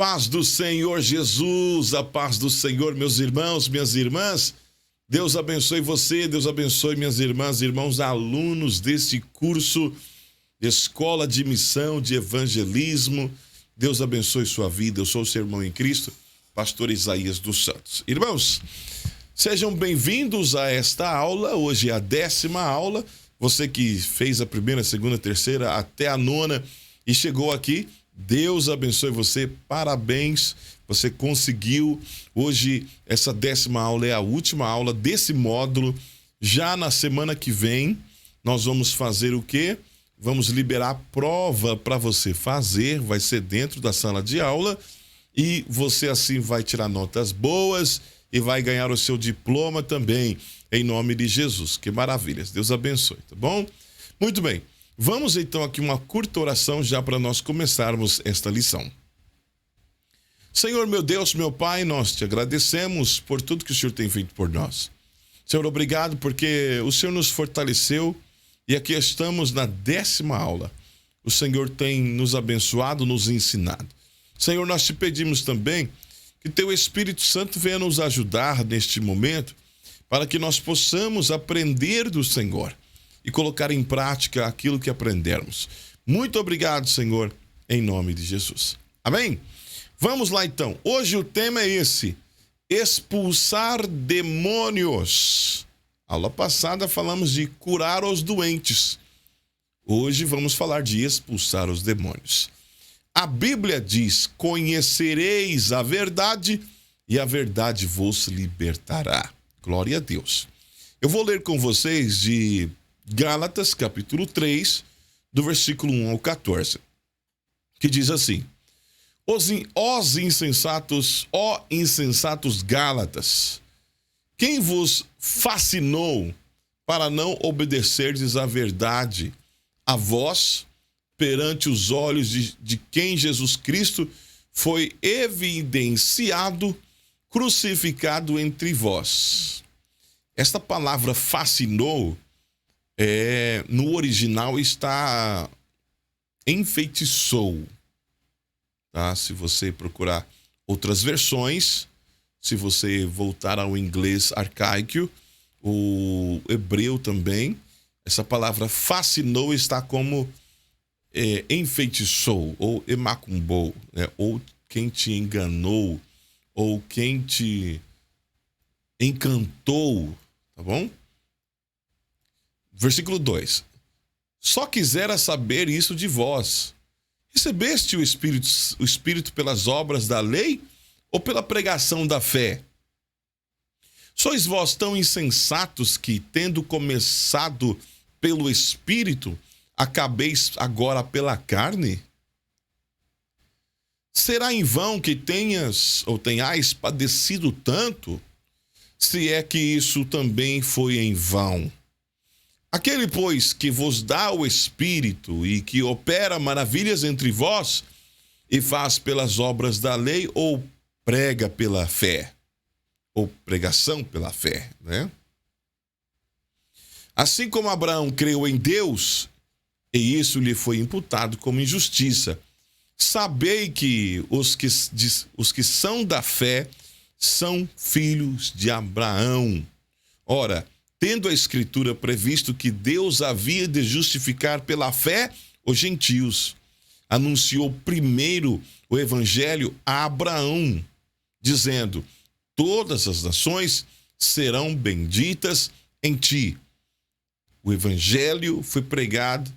Paz do Senhor Jesus, a paz do Senhor, meus irmãos, minhas irmãs. Deus abençoe você, Deus abençoe minhas irmãs e irmãos, alunos deste curso de Escola de Missão, de Evangelismo. Deus abençoe sua vida. Eu sou o seu irmão em Cristo, pastor Isaías dos Santos. Irmãos, sejam bem-vindos a esta aula. Hoje é a 10ª aula. Você que fez a primeira, segunda, terceira, até a 9ª e chegou aqui, Deus abençoe você, parabéns, você conseguiu. Hoje, essa 10ª aula é a última aula desse módulo. Já na semana que vem, nós vamos fazer o quê? Vamos liberar a prova para você fazer, vai ser dentro da sala de aula, e você assim vai tirar notas boas e vai ganhar o seu diploma também, em nome de Jesus. Que maravilhas, Deus abençoe, tá bom? Muito bem. Vamos então aqui uma curta oração já para nós começarmos esta lição. Senhor, meu Deus, meu Pai, nós te agradecemos por tudo que o Senhor tem feito por nós. Senhor, obrigado porque o Senhor nos fortaleceu e aqui estamos na 10ª aula. O Senhor tem nos abençoado, nos ensinado. Senhor, nós te pedimos também que teu Espírito Santo venha nos ajudar neste momento para que nós possamos aprender do Senhor e colocar em prática aquilo que aprendermos. Muito obrigado, Senhor, em nome de Jesus. Amém? Vamos lá, então. Hoje o tema é esse: expulsar demônios. Aula passada falamos de curar os doentes. Hoje vamos falar de expulsar os demônios. A Bíblia diz: conhecereis a verdade e a verdade vos libertará. Glória a Deus. Eu vou ler com vocês de Gálatas, capítulo 3, do versículo 1 ao 14, que diz assim: ó insensatos Gálatas, quem vos fascinou para não obedecerdes à verdade, a vós, perante os olhos de quem Jesus Cristo foi evidenciado, crucificado entre vós? Esta palavra fascinou, no original está enfeitiçou, tá? Se você procurar outras versões, se você voltar ao inglês arcaico, o hebreu também, essa palavra fascinou está como enfeitiçou, ou emacumbou, né? Ou quem te enganou, ou quem te encantou, tá bom? Versículo 2. Só quisera saber isso de vós. Recebeste o Espírito pelas obras da lei ou pela pregação da fé? Sois vós tão insensatos que, tendo começado pelo Espírito, acabeis agora pela carne? Será em vão que tenhais padecido tanto, se é que isso também foi em vão? Aquele, pois, que vos dá o Espírito e que opera maravilhas entre vós, e faz pelas obras da lei, ou prega pela fé, ou pregação pela fé, né? Assim como Abraão creu em Deus, e isso lhe foi imputado como injustiça, sabei que os que são da fé são filhos de Abraão. Ora, tendo a Escritura previsto que Deus havia de justificar pela fé os gentios, anunciou primeiro o Evangelho a Abraão, dizendo: todas as nações serão benditas em ti. O Evangelho foi pregado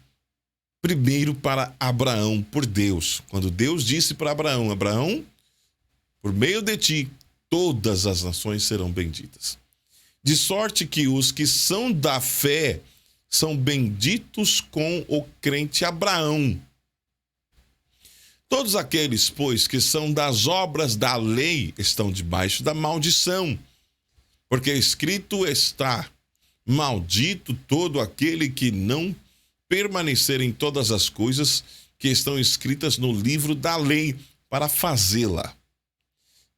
primeiro para Abraão por Deus. Quando Deus disse para Abraão: Abraão, por meio de ti, todas as nações serão benditas. De sorte que os que são da fé são benditos com o crente Abraão. Todos aqueles, pois, que são das obras da lei estão debaixo da maldição. Porque escrito está: maldito todo aquele que não permanecer em todas as coisas que estão escritas no livro da lei para fazê-la.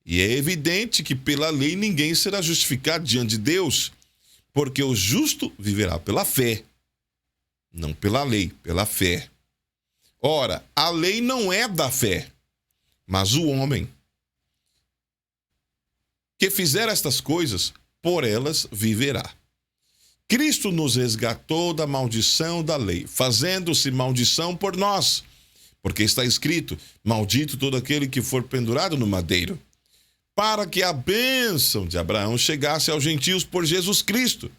E é evidente que pela lei ninguém será justificado diante de Deus, porque o justo viverá pela fé. Não pela lei, pela fé. Ora, a lei não é da fé, Mas o homem que fizer estas coisas, por elas viverá. Cristo nos resgatou da maldição da lei, fazendo-se maldição por nós, porque está escrito: maldito todo aquele que for pendurado no madeiro, para que a bênção de Abraão chegasse aos gentios por Jesus Cristo,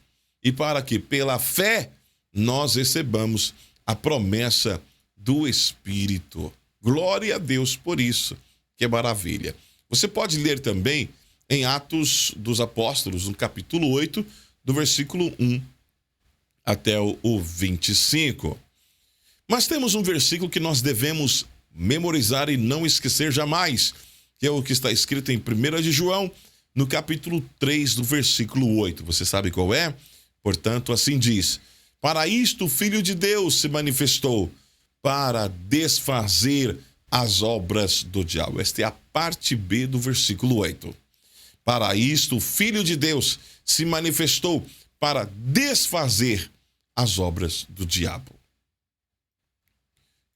e para que, pela fé, nós recebamos a promessa do Espírito. Glória a Deus por isso, que maravilha. Você pode ler também em Atos dos Apóstolos, no capítulo 8, do versículo 1 até o 25. Mas temos um versículo que nós devemos memorizar e não esquecer jamais, que é o que está escrito em 1 de João, no capítulo 3, do versículo 8. Você sabe qual é? Portanto, assim diz: para isto o Filho de Deus se manifestou, para desfazer as obras do diabo. Esta é a parte B do versículo 8. Para isto o Filho de Deus se manifestou, para desfazer as obras do diabo.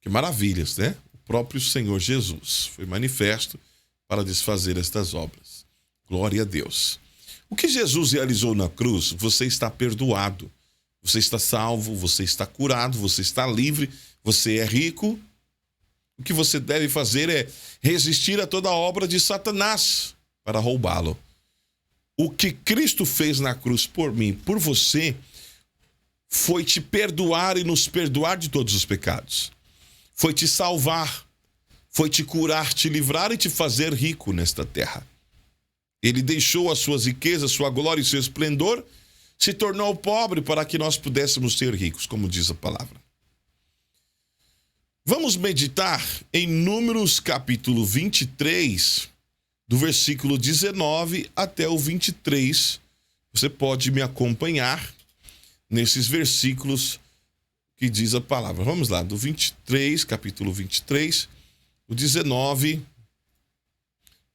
Que maravilhas, né? O próprio Senhor Jesus foi manifesto para desfazer estas obras. Glória a Deus. O que Jesus realizou na cruz, você está perdoado, você está salvo, você está curado, você está livre, você é rico. O que você deve fazer é resistir a toda a obra de Satanás para roubá-lo. O que Cristo fez na cruz por mim, por você, foi te perdoar e nos perdoar de todos os pecados. Foi te salvar, foi te curar, te livrar e te fazer rico nesta terra. Ele deixou as suas riquezas, sua glória e seu esplendor, se tornou pobre para que nós pudéssemos ser ricos, como diz a palavra. Vamos meditar em Números capítulo 23, do versículo 19 até o 23. Você pode me acompanhar nesses versículos que diz a palavra. Vamos lá, do 23, capítulo 23, o 19,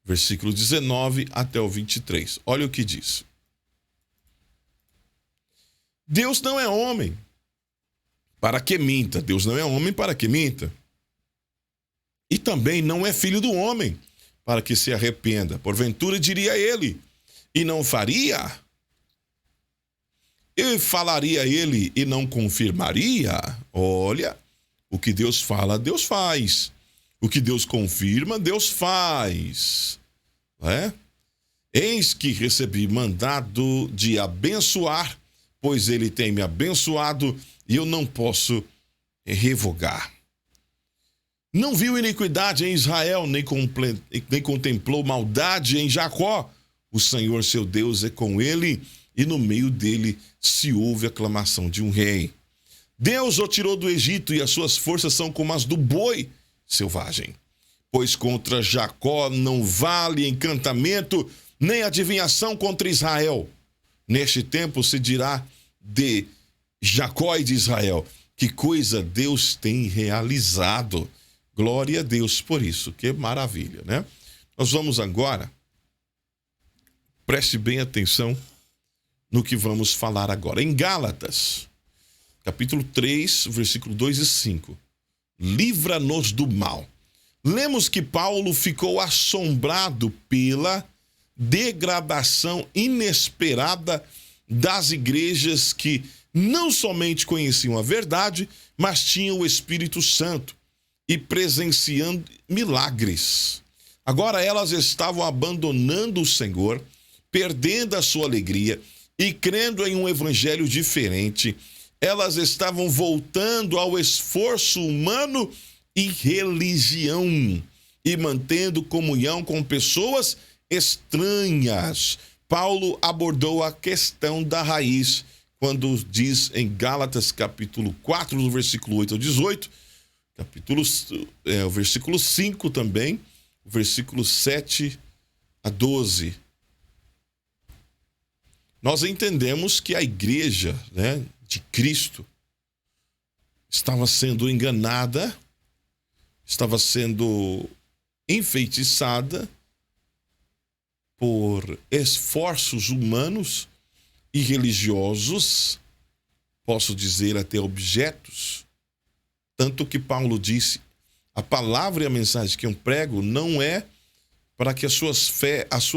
versículo 19 até o 23. Olha o que diz. Deus não é homem para que minta. Deus não é homem para que minta. E também não é filho do homem para que se arrependa. Porventura diria ele, e não faria? E falaria ele e não confirmaria? Olha, o que Deus fala, Deus faz. O que Deus confirma, Deus faz. Não é? Eis que recebi mandado de abençoar, pois ele tem me abençoado e eu não posso revogar. Não viu iniquidade em Israel, nem contemplou maldade em Jacó. O Senhor seu Deus é com ele, e no meio dele se ouve a aclamação de um rei. Deus o tirou do Egito, e as suas forças são como as do boi selvagem. Pois contra Jacó não vale encantamento, nem adivinhação contra Israel. Neste tempo se dirá de Jacó e de Israel: que coisa Deus tem realizado. Glória a Deus por isso, que maravilha, né? Nós vamos agora, preste bem atenção no que vamos falar agora. Em Gálatas, capítulo 3, versículo 2 e 5. Livra-nos do mal. Lemos que Paulo ficou assombrado pela degradação inesperada das igrejas que não somente conheciam a verdade, mas tinham o Espírito Santo e presenciando milagres. Agora elas estavam abandonando o Senhor, perdendo a sua alegria e crendo em um evangelho diferente. Elas estavam voltando ao esforço humano e religião e mantendo comunhão com pessoas estranhas. Paulo abordou a questão da raiz quando diz em Gálatas capítulo 4, do versículo 8 ao 18, o versículo 5 também, o versículo 7 a 12. Nós entendemos que a igreja, né, de Cristo estava sendo enganada, estava sendo enfeitiçada por esforços humanos e religiosos, posso dizer até objetos, tanto que Paulo disse: A palavra e a mensagem que eu prego não é para que a sua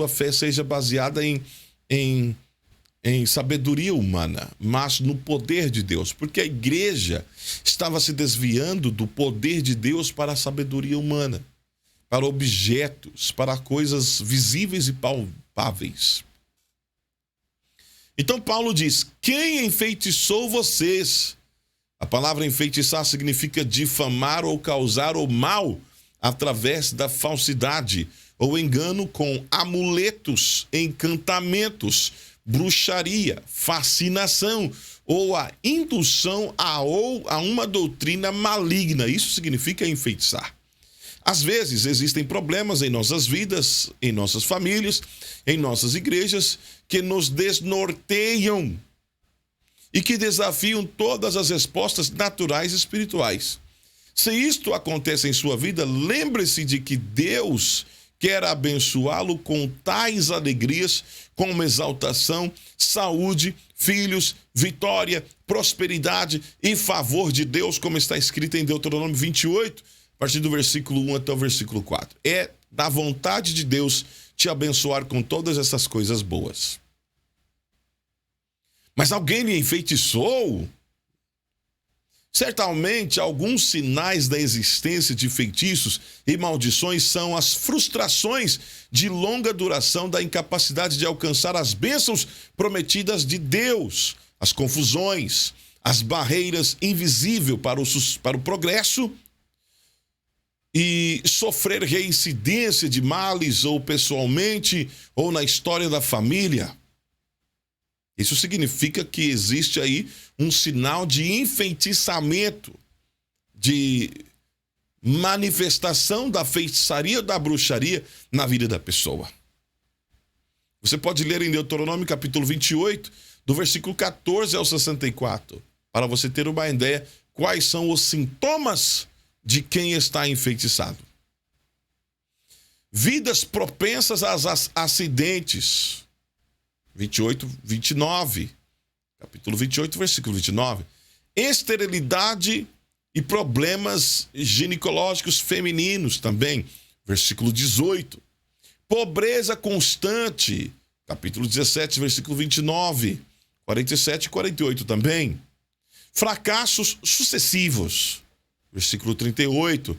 fé seja baseada em sabedoria humana, mas no poder de Deus. Porque a igreja estava se desviando do poder de Deus para a sabedoria humana, para objetos, para coisas visíveis e palpáveis. Então Paulo diz: quem enfeitiçou vocês? A palavra enfeitiçar significa difamar ou causar o mal através da falsidade ou engano com amuletos, encantamentos, bruxaria, fascinação ou a indução a uma doutrina maligna. Isso significa enfeitiçar. Às vezes existem problemas em nossas vidas, em nossas famílias, em nossas igrejas, que nos desnorteiam e que desafiam todas as respostas naturais e espirituais. Se isto acontece em sua vida, lembre-se de que Deus quer abençoá-lo com tais alegrias como exaltação, saúde, filhos, vitória, prosperidade e favor de Deus, como está escrito em Deuteronômio 28, a partir do versículo 1 até o versículo 4. É da vontade de Deus te abençoar com todas essas coisas boas. Mas alguém lhe enfeitiçou? Certamente, alguns sinais da existência de feitiços e maldições são as frustrações de longa duração da incapacidade de alcançar as bênçãos prometidas de Deus, as confusões, as barreiras invisíveis para o progresso e sofrer reincidência de males ou pessoalmente ou na história da família. Isso significa que existe aí um sinal de enfeitiçamento, de manifestação da feitiçaria ou da bruxaria na vida da pessoa. Você pode ler em Deuteronômio capítulo 28, do versículo 14 ao 64, para você ter uma ideia quais são os sintomas de quem está enfeitiçado. Vidas propensas a acidentes. 28, 29. Capítulo 28, versículo 29. Esterilidade e problemas ginecológicos femininos também. Versículo 18. Pobreza constante. Capítulo 17, versículo 29. 47 e 48 também. Fracassos sucessivos. Versículo 38.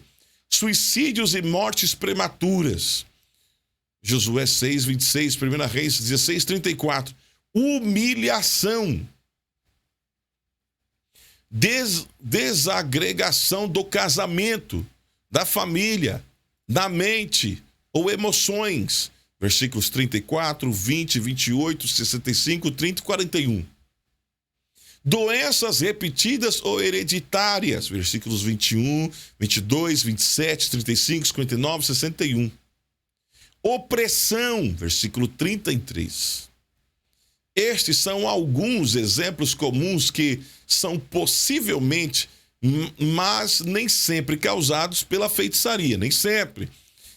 Suicídios e mortes prematuras. Josué 6, 26, 1 Reis 16, 34. Humilhação. Desagregação do casamento, da família, da mente ou emoções. Versículos 34, 20, 28, 65, 30 e 41. Doenças repetidas ou hereditárias. Versículos 21, 22, 27, 35, 59, 61. Opressão, versículo 33. Estes são alguns exemplos comuns que são possivelmente, mas nem sempre causados pela feitiçaria, nem sempre.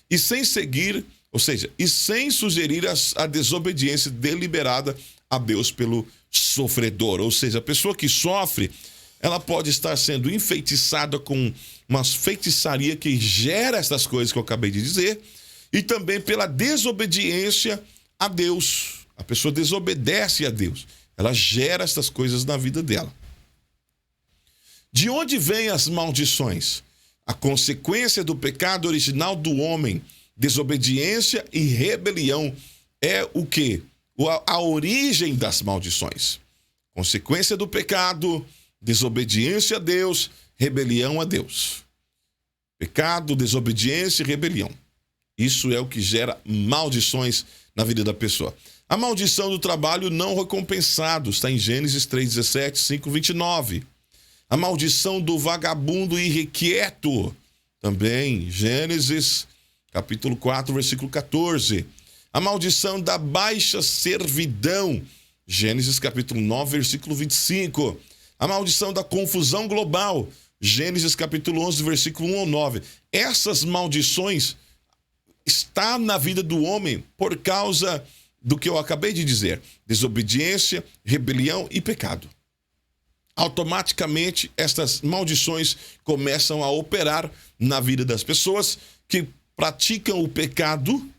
E sem seguir, ou seja, e sem sugerir a desobediência deliberada a Deus pelo sofredor. Ou seja, a pessoa que sofre, ela pode estar sendo enfeitiçada com uma feitiçaria que gera essas coisas que eu acabei de dizer, e também pela desobediência a Deus. A pessoa desobedece a Deus. Ela gera essas coisas na vida dela. De onde vêm as maldições? A consequência do pecado original do homem, desobediência e rebelião, é o quê? A origem das maldições. Consequência do pecado, desobediência a Deus, rebelião a Deus. Pecado, desobediência e rebelião. Isso é o que gera maldições na vida da pessoa. A maldição do trabalho não recompensado está em Gênesis 3:17, 5:29. A maldição do vagabundo irrequieto, também Gênesis capítulo 4, versículo 14. A maldição da baixa servidão, Gênesis capítulo 9, versículo 25. A maldição da confusão global, Gênesis capítulo 11, versículo 1 ao 9. Essas maldições está na vida do homem por causa do que eu acabei de dizer: desobediência, rebelião e pecado. automaticamente estas maldições começam a operar na vida das pessoas que praticam o pecado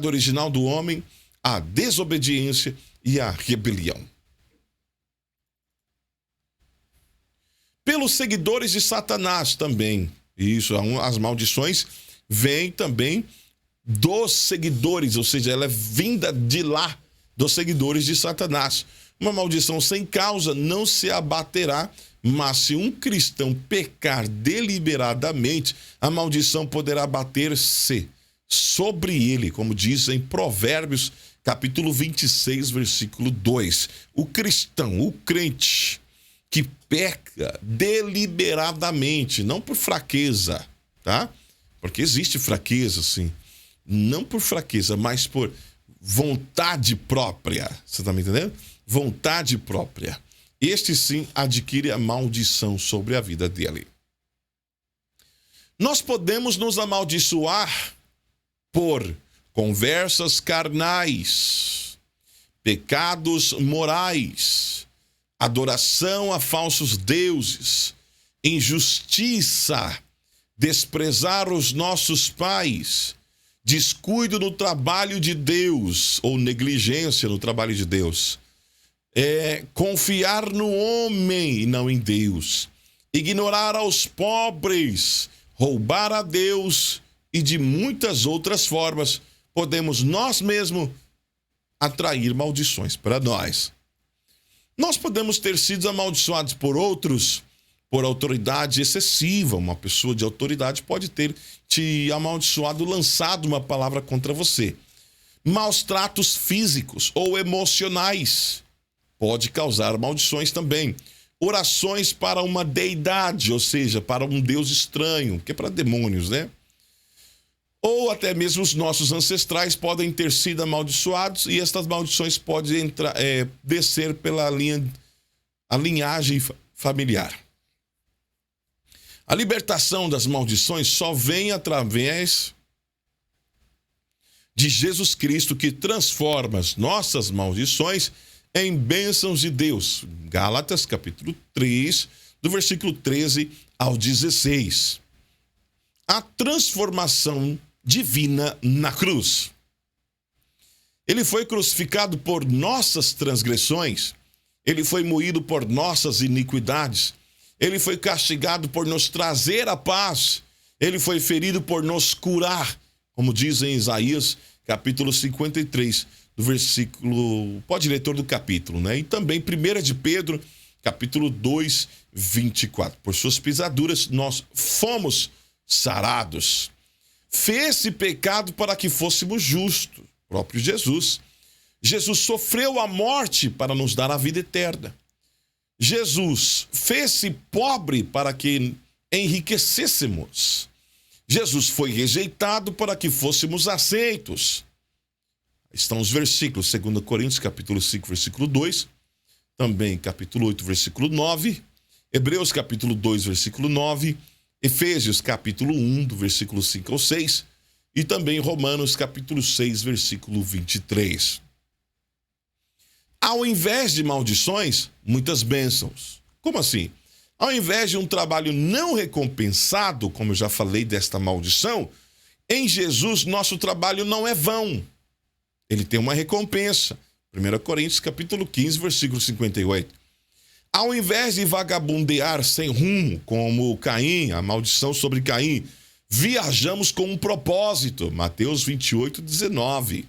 original do homem, a desobediência e a rebelião. Pelos seguidores de Satanás também. Isso, as maldições vêm também dos seguidores, ou seja, ela é vinda de lá, dos seguidores de Satanás. Uma maldição sem causa não se abaterá, mas se um cristão pecar deliberadamente, a maldição poderá abater-se sobre ele, como diz em Provérbios, capítulo 26, versículo 2. O cristão, o crente que peca deliberadamente, não por fraqueza, tá? Porque existe fraqueza, sim. Não por fraqueza, mas por vontade própria. Você tá me entendendo? Vontade própria. Este sim adquire a maldição sobre a vida dele. Nós podemos nos amaldiçoar por conversas carnais, pecados morais, adoração a falsos deuses, injustiça, desprezar os nossos pais, descuido no trabalho de Deus ou negligência no trabalho de Deus, confiar no homem e não em Deus, ignorar aos pobres, roubar a Deus e de muitas outras formas podemos nós mesmos atrair maldições para nós. Nós podemos ter sido amaldiçoados por outros por autoridade excessiva. Uma pessoa de autoridade pode ter te amaldiçoado, lançado uma palavra contra você. Maus tratos físicos ou emocionais pode causar maldições também. Orações para uma deidade, ou seja, para um Deus estranho, que é para demônios, né? Ou até mesmo os nossos ancestrais podem ter sido amaldiçoados e estas maldições podem descer pela linhagem familiar. A libertação das maldições só vem através de Jesus Cristo, que transforma as nossas maldições em bênçãos de Deus. Gálatas, capítulo 3, do versículo 13 ao 16. A transformação divina na cruz. Ele foi crucificado por nossas transgressões, ele foi moído por nossas iniquidades, ele foi castigado por nos trazer a paz, ele foi ferido por nos curar, como diz em Isaías, capítulo 53, do versículo, pode ler todo o capítulo, né? E também 1 de Pedro, capítulo 2, 24. Por suas pisaduras nós fomos sarados. Fez-se pecado para que fôssemos justos. O próprio Jesus. Jesus sofreu a morte para nos dar a vida eterna. Jesus fez-se pobre para que enriquecêssemos. Jesus foi rejeitado para que fôssemos aceitos. Estão os versículos, 2 Coríntios, capítulo 5, versículo 2. Também capítulo 8, versículo 9. Hebreus, capítulo 2, versículo 9. Efésios, capítulo 1, do versículo 5 ao 6, e também Romanos, capítulo 6, versículo 23. Ao invés de maldições, muitas bênçãos. Como assim? Ao invés de um trabalho não recompensado, como eu já falei desta maldição, em Jesus nosso trabalho não é vão. Ele tem uma recompensa. 1 Coríntios, capítulo 15, versículo 58. Ao invés de vagabundear sem rumo, como Caim, a maldição sobre Caim, viajamos com um propósito. Mateus 28, 19.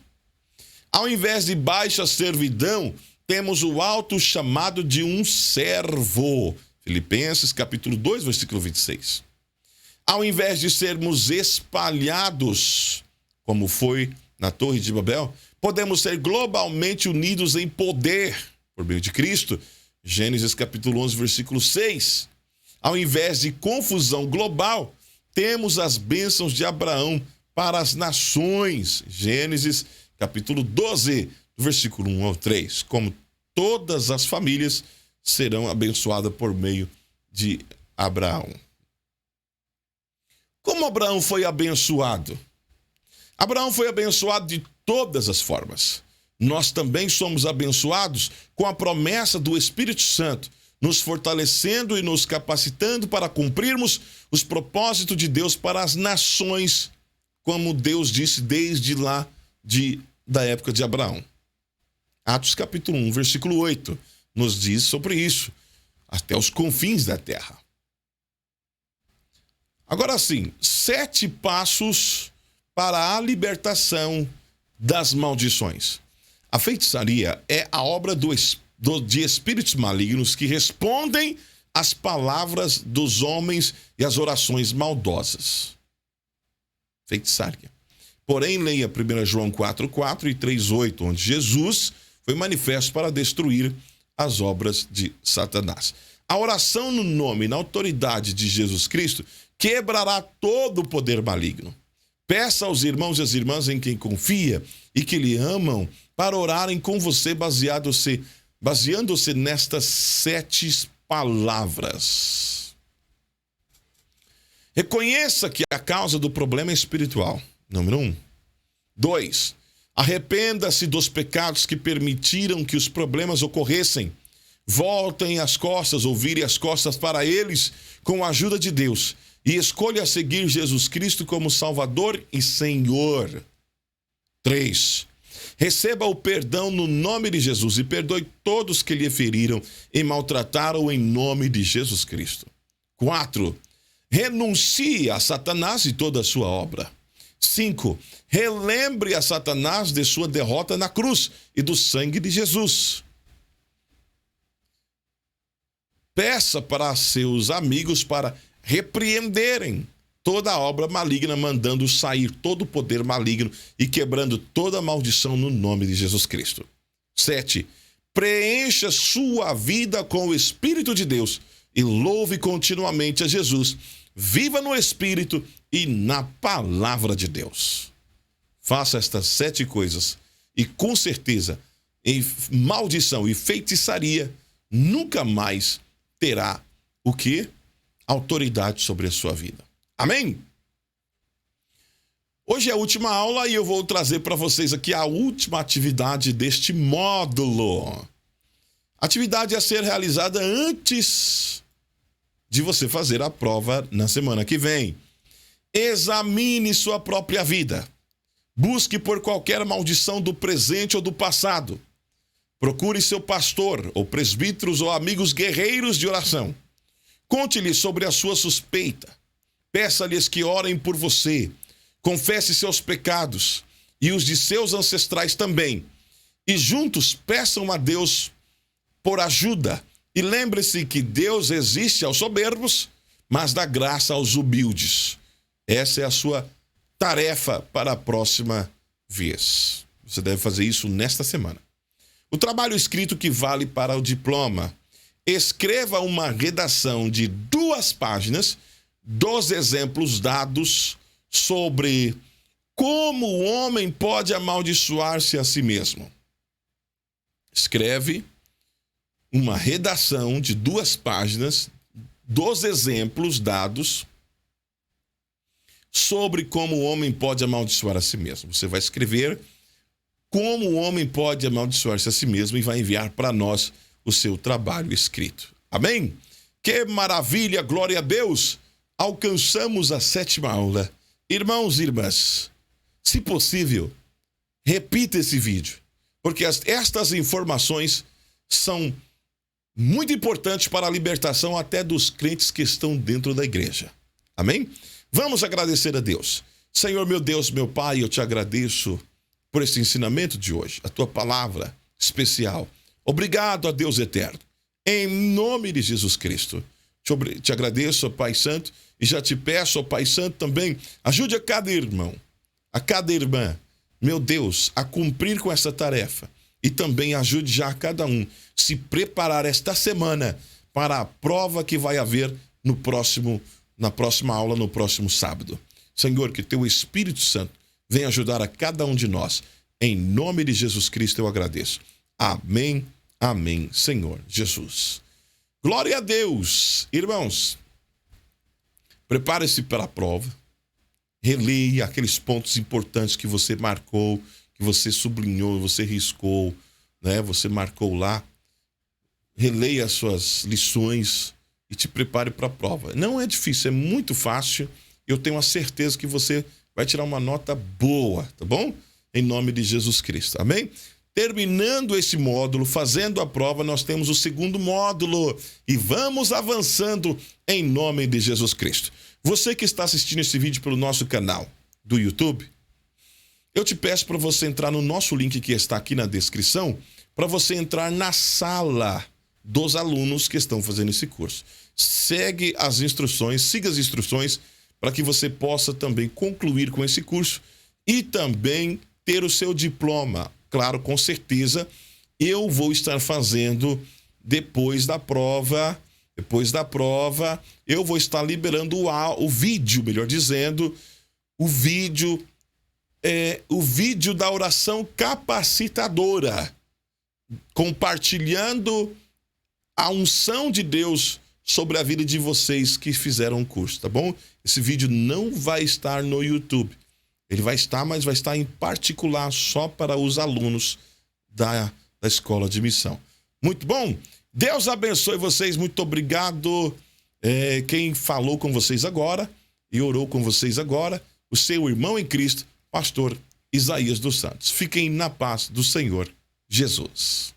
Ao invés de baixa servidão, temos o alto chamado de um servo. Filipenses, capítulo 2, versículo 26. Ao invés de sermos espalhados, como foi na Torre de Babel, podemos ser globalmente unidos em poder, por meio de Cristo. Gênesis capítulo 11, versículo 6. Ao invés de confusão global, temos as bênçãos de Abraão para as nações. Gênesis capítulo 12, versículo 1 ao 3. Como todas as famílias serão abençoadas por meio de Abraão. Como Abraão foi abençoado? Abraão foi abençoado de todas as formas. nós também somos abençoados com a promessa do Espírito Santo, nos fortalecendo e nos capacitando para cumprirmos os propósitos de Deus para as nações, como Deus disse desde lá da época de Abraão. Atos capítulo 1, versículo 8, nos diz sobre isso, até os confins da terra. Agora sim, 7 passos para a libertação das maldições. A feitiçaria é a obra de espíritos malignos que respondem às palavras dos homens e às orações maldosas. Feitiçaria. Porém, leia 1 João 4:4 e 3:8, onde Jesus foi manifesto para destruir as obras de Satanás. A oração no nome e na autoridade de Jesus Cristo quebrará todo o poder maligno. Peça aos irmãos e às irmãs em quem confia e que lhe amam para orarem com você baseando-se nestas 7 palavras. Reconheça que a causa do problema é espiritual. Número 1. 2. Arrependa-se dos pecados que permitiram que os problemas ocorressem. Voltem as costas ou virem as costas para eles com a ajuda de Deus e escolha seguir Jesus Cristo como Salvador e Senhor. 3. Receba o perdão no nome de Jesus e perdoe todos que lhe feriram e maltrataram em nome de Jesus Cristo. 4. Renuncie a Satanás e toda a sua obra. 5. Relembre a Satanás de sua derrota na cruz e do sangue de Jesus. Peça para seus amigos para repreenderem toda a obra maligna, mandando sair todo o poder maligno e quebrando toda a maldição no nome de Jesus Cristo. 7. Preencha sua vida com o Espírito de Deus e louve continuamente a Jesus. Viva no Espírito e na palavra de Deus. Faça estas 7 coisas e com certeza, em maldição e feitiçaria, nunca mais terá o quê? Autoridade sobre a sua vida. Amém? Hoje é a última aula e eu vou trazer para vocês aqui a última atividade deste módulo. Atividade a ser realizada antes de você fazer a prova na semana que vem. Examine sua própria vida. Busque por qualquer maldição do presente ou do passado. Procure seu pastor, ou presbíteros, ou amigos guerreiros de oração. Conte-lhes sobre a sua suspeita. Peça-lhes que orem por você. Confesse seus pecados e os de seus ancestrais também. E juntos peçam a Deus por ajuda. E lembre-se que Deus resiste aos soberbos, mas dá graça aos humildes. Essa é a sua tarefa para a próxima vez. Você deve fazer isso nesta semana. O trabalho escrito que vale para o diploma. Escreva uma redação de 2 páginas dos exemplos dados sobre como o homem pode amaldiçoar-se a si mesmo. Escreve uma redação de 2 páginas dos exemplos dados sobre como o homem pode amaldiçoar a si mesmo. Você vai escrever como o homem pode amaldiçoar-se a si mesmo e vai enviar para nós o seu trabalho escrito. Amém? Que maravilha, glória a Deus! Alcançamos a 7ª aula. Irmãos e irmãs, se possível, repita esse vídeo, porque estas informações são muito importantes para a libertação até dos crentes que estão dentro da igreja. Amém? Vamos agradecer a Deus. Senhor, meu Deus, meu Pai, eu te agradeço por esse ensinamento de hoje, a tua palavra especial. Obrigado a Deus eterno, em nome de Jesus Cristo. Te agradeço, ó Pai Santo, e já te peço, ó Pai Santo, também ajude a cada irmão, a cada irmã, meu Deus, a cumprir com essa tarefa. E também ajude já a cada um se preparar esta semana para a prova que vai haver na próxima aula, no próximo sábado. Senhor, que teu Espírito Santo venha ajudar a cada um de nós. Em nome de Jesus Cristo eu agradeço. Amém, amém, Senhor Jesus. Glória a Deus. Irmãos, prepare-se para a prova. Releia aqueles pontos importantes que você marcou, que você sublinhou, você riscou, né? Você marcou lá. Releia as suas lições e te prepare para a prova. Não é difícil, é muito fácil. Eu tenho a certeza que você vai tirar uma nota boa, tá bom? Em nome de Jesus Cristo, amém? Terminando esse módulo, fazendo a prova, nós temos o segundo módulo e vamos avançando em nome de Jesus Cristo. Você que está assistindo esse vídeo pelo nosso canal do YouTube, eu te peço para você entrar no nosso link que está aqui na descrição, para você entrar na sala dos alunos que estão fazendo esse curso. Siga as instruções para que você possa também concluir com esse curso e também ter o seu diploma. Claro, com certeza, eu vou estar fazendo depois da prova, eu vou estar liberando o vídeo, melhor dizendo, o vídeo da oração capacitadora, compartilhando a unção de Deus sobre a vida de vocês que fizeram o curso, tá bom? Esse vídeo não vai estar no YouTube. Ele vai estar, mas vai estar em particular só para os alunos da Escola de Missão. Muito bom? Deus abençoe vocês, muito obrigado. Quem falou com vocês agora e orou com vocês agora, o seu irmão em Cristo, pastor Isaías dos Santos. Fiquem na paz do Senhor Jesus.